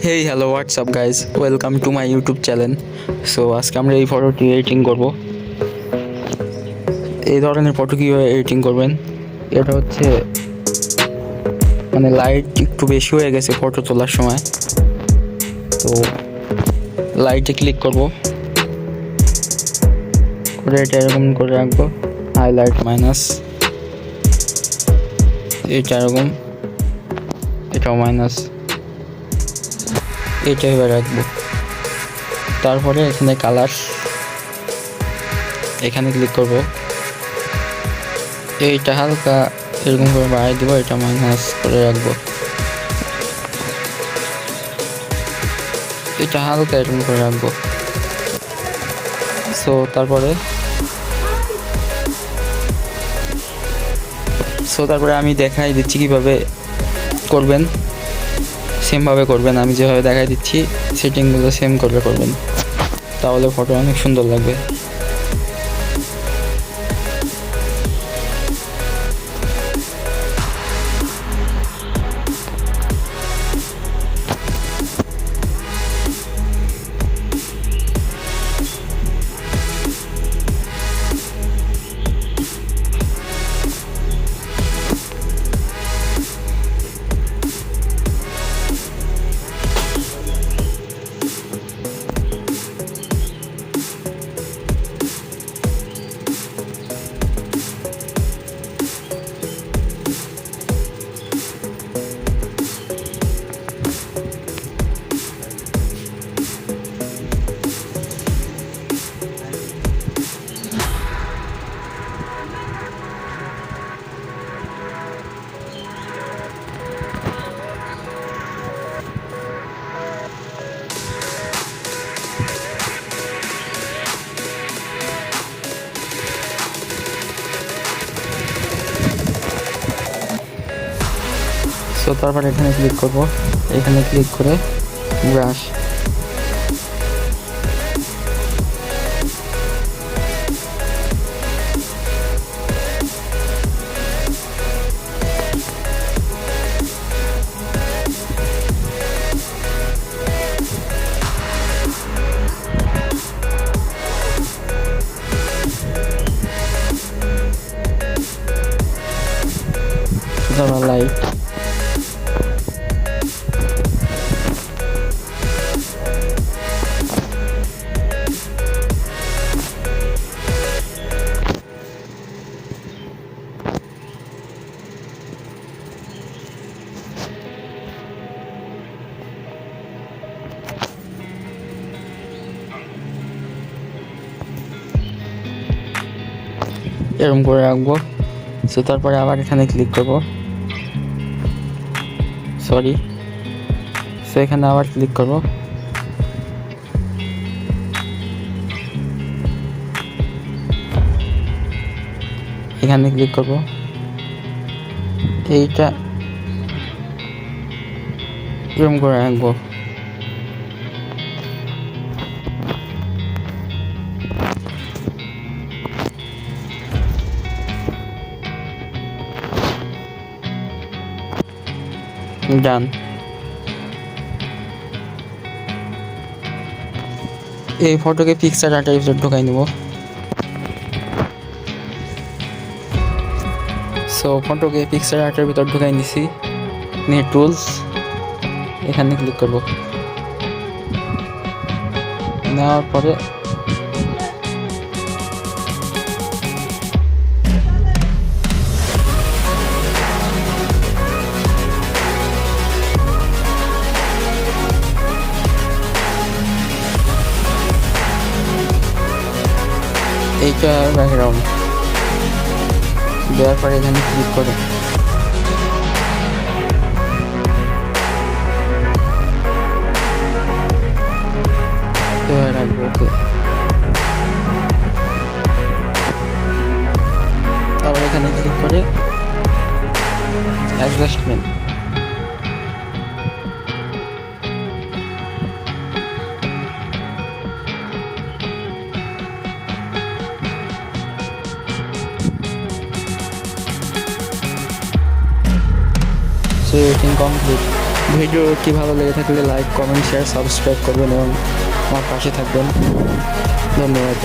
Hey hello WhatsApp guys, welcome to my YouTube channel. So আজকে আমরা এই ফটোটি এডিটিং করব। এই ধরনের ফটো কীভাবে এডিটিং করবেন, এটা হচ্ছে লাইট একটু বেশি হয়ে গেছে ফটো তোলার সময়। তো লাইটে ক্লিক করব, করে এটা এরকম করে রাখবো, হাইলাইট মাইনাস, এটা এরকম, এটাও মাইনাস, এটা এবার রাখবো। তারপরে এখানে কালার, এখানে ক্লিক করব, এইটা হালকা এরকম করে বাড়াই দিব, এটা মাইনাস করে রাখবো, এটা হালকা এরকম করে রাখবো। সো তারপরে আমি দেখাই দিচ্ছি কিভাবে করবেন। সেমভাবে করবেন, আমি যেভাবে দেখাই দিচ্ছি সেটিংগুলো সেম করে করবেন, তাহলে ফটো অনেক সুন্দর লাগবে। সো তারপর এখানে ক্লিক করব, এখানে ক্লিক করে ব্রাশ, তারপর লাইট, এরকম করে রাখবো। সো তারপরে আবার এখানে ক্লিক করব, সো এখানে আবার ক্লিক করব, এখানে ক্লিক করব, এইটা এরকম করে রাখবো। ডান। এই ফটোকে পিকচার আর্টের ভিতর ঢোকাই নেব। সো ফটোকে পিকচার আর্টের ভিতর ঢোকাই নিছি, নিয়ে টুলস, এখানে ক্লিক করব, নেওয়ার পরে এইটা ব্যাকগ্রাউন্ড দেওয়ার পরে এখানে ক্লিক করে রাখবো। ওকে, তারপর এখানে ক্লিক করে অ্যাডজাস্টমেন্ট, সো এভরিথিং কমপ্লিট। ভিডিওটি ভালো লেগে থাকলে লাইক, কমেন্ট, শেয়ার, সাবস্ক্রাইব করবেন এবং আমার পাশে থাকবেন। ধন্যবাদ।